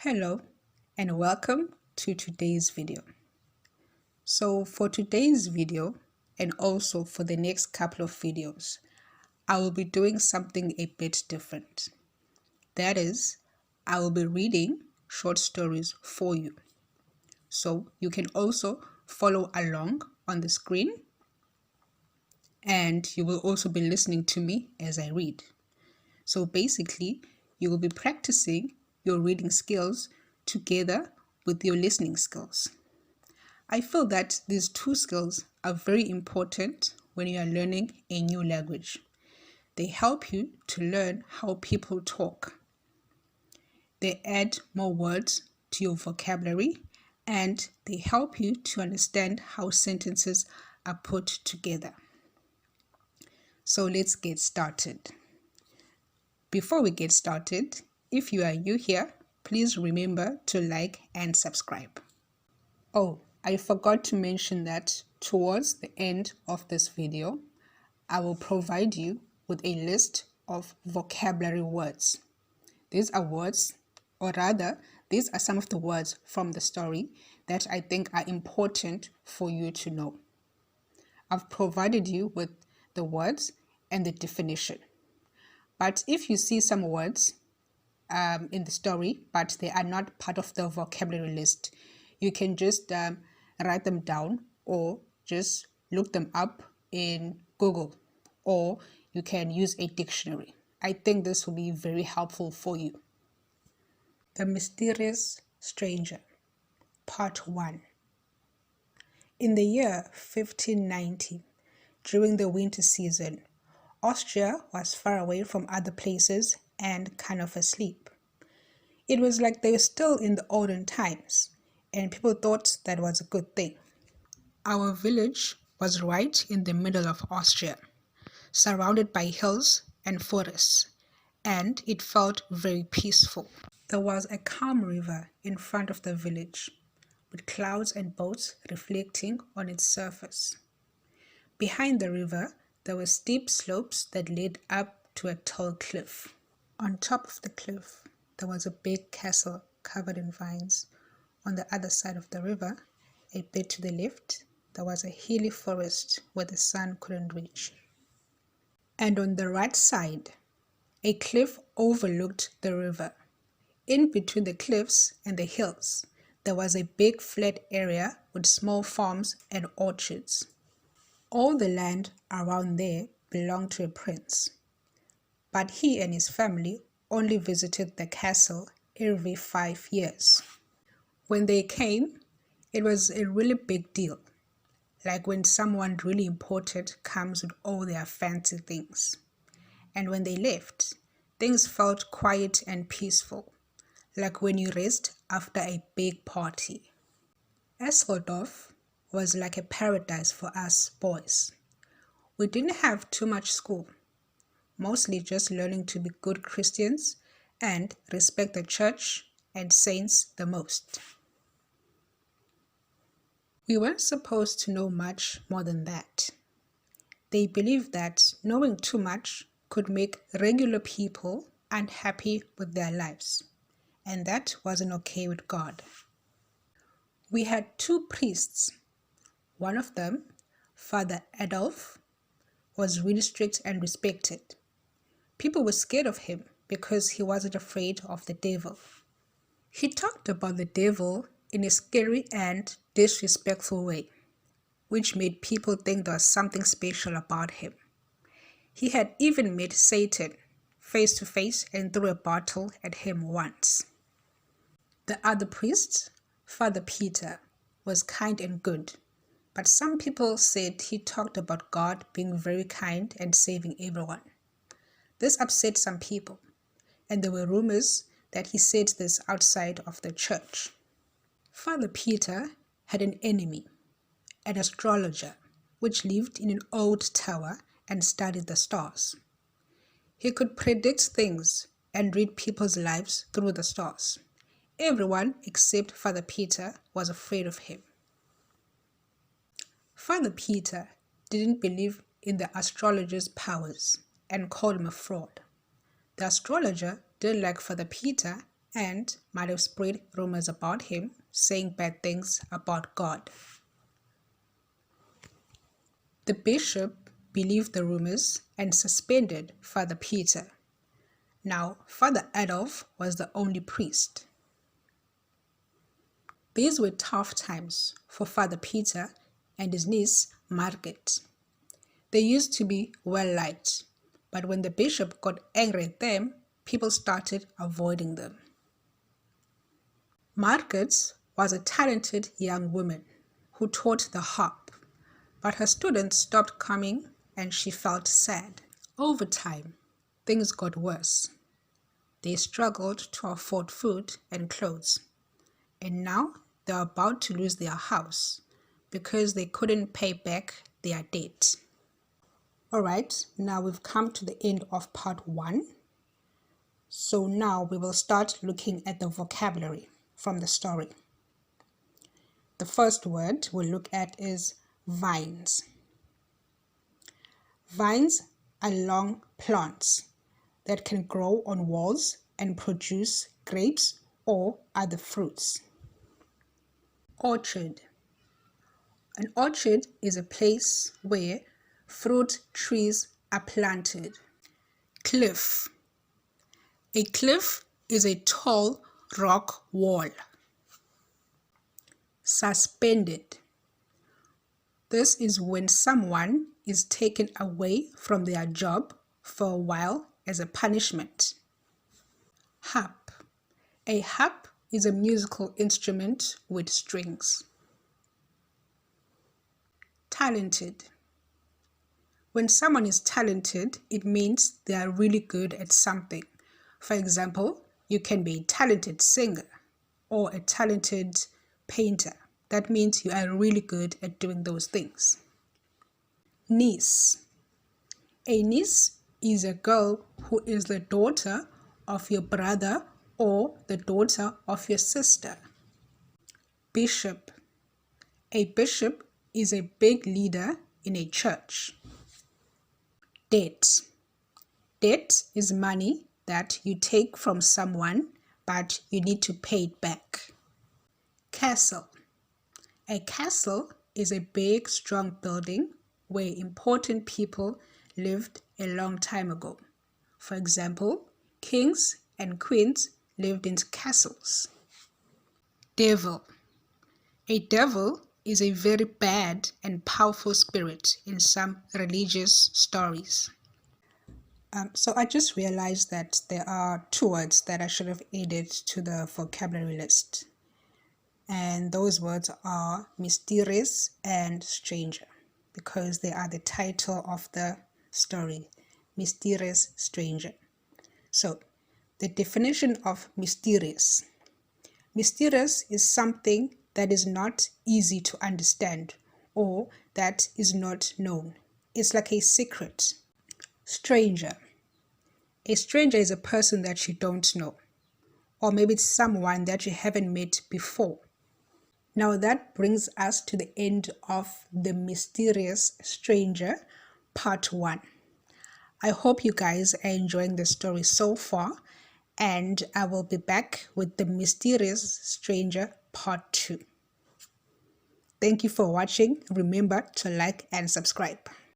Hello and welcome to today's video. So for today's video and also for the next couple of videos, I will be doing something a bit different. That is, I will be reading short stories for you. So you can also follow along on the screen and you will also be listening to me as I read. So basically, you will be practicing your reading skills together with your listening skills. I feel that these two skills are very important when you are learning a new language. They help you to learn how people talk. They add more words to your vocabulary and they help you to understand how sentences are put together. So let's get started. Before we get started, if you are new here, please remember to like and subscribe. Oh, I forgot to mention that towards the end of this video, I will provide you with a list of vocabulary words. These are words, or rather, these are some of the words from the story that I think are important for you to know. I've provided you with the words and the definition. But if you see some words in the story, but they are not part of the vocabulary list, you can just write them down or just look them up in Google, or you can use a dictionary. I think this will be very helpful for you. The Mysterious Stranger, Part 1. In the year 1590, during the winter season, Austria was far away from other places and kind of asleep. It was like they were still in the olden times, and people thought that was a good thing. Our village was right in the middle of Austria, surrounded by hills and forests, and it felt very peaceful. There was a calm river in front of the village, with clouds and boats reflecting on its surface. Behind the river, there were steep slopes that led up to a tall cliff. On top of the cliff, there was a big castle covered in vines. On the other side of the river, a bit to the left, there was a hilly forest where the sun couldn't reach. And on the right side, a cliff overlooked the river. In between the cliffs and the hills, there was a big flat area with small farms and orchards. All the land around there belonged to a prince, but he and his family only visited the castle every 5 years. When they came, it was a really big deal, like when someone really important comes with all their fancy things. And when they left, things felt quiet and peaceful, like when you rest after a big party. Esseldorf was like a paradise for us boys. We didn't have too much school, mostly just learning to be good Christians and respect the church and saints the most. We weren't supposed to know much more than that. They believed that knowing too much could make regular people unhappy with their lives, and that wasn't okay with God. We had 2 priests. One of them, Father Adolf, was really strict and respected. People were scared of him because he wasn't afraid of the devil. He talked about the devil in a scary and disrespectful way, which made people think there was something special about him. He had even met Satan face to face and threw a bottle at him once. The other priest, Father Peter, was kind and good, but some people said he talked about God being very kind and saving everyone. This upset some people, and there were rumors that he said this outside of the church. Father Peter had an enemy, an astrologer, which lived in an old tower and studied the stars. He could predict things and read people's lives through the stars. Everyone except Father Peter was afraid of him. Father Peter didn't believe in the astrologer's powers and called him a fraud. The astrologer didn't like Father Peter and might have spread rumors about him, saying bad things about God. The bishop believed the rumors and suspended Father Peter. Now, Father Adolf was the only priest. These were tough times for Father Peter and his niece Margaret. They used to be well liked, but when the bishop got angry at them, people started avoiding them. Margaret was a talented young woman who taught the harp, but her students stopped coming and she felt sad. Over time, things got worse. They struggled to afford food and clothes, and now they're about to lose their house because they couldn't pay back their debt. Alright, now we've come to the end of part 1. So now we will start looking at the vocabulary from the story. The first word we'll look at is vines. Vines are long plants that can grow on walls and produce grapes or other fruits. Orchard. An orchard is a place where fruit trees are planted. Cliff. A cliff is a tall rock wall. Suspended. This is when someone is taken away from their job for a while as a punishment. Harp. A harp is a musical instrument with strings. Talented. When someone is talented, it means they are really good at something. For example, you can be a talented singer or a talented painter. That means you are really good at doing those things. Niece. A niece is a girl who is the daughter of your brother or the daughter of your sister. Bishop. A bishop is a big leader in a church. Debt. Debt is money that you take from someone, but you need to pay it back. Castle. A castle is a big, strong building where important people lived a long time ago. For example, kings and queens lived in castles. Devil. A devil is a very bad and powerful spirit in some religious stories. So I just realized that there are 2 words that I should have added to the vocabulary list. And those words are mysterious and stranger, because they are the title of the story, Mysterious Stranger. So the definition of mysterious. Mysterious is something that is not easy to understand or that is not known. It's like a secret. Stranger. A stranger is a person that you don't know, or maybe it's someone that you haven't met before. Now that brings us to the end of the Mysterious Stranger part 1. I hope you guys are enjoying the story so far, and I will be back with the Mysterious Stranger part 2. Thank you for watching. Remember to like and subscribe.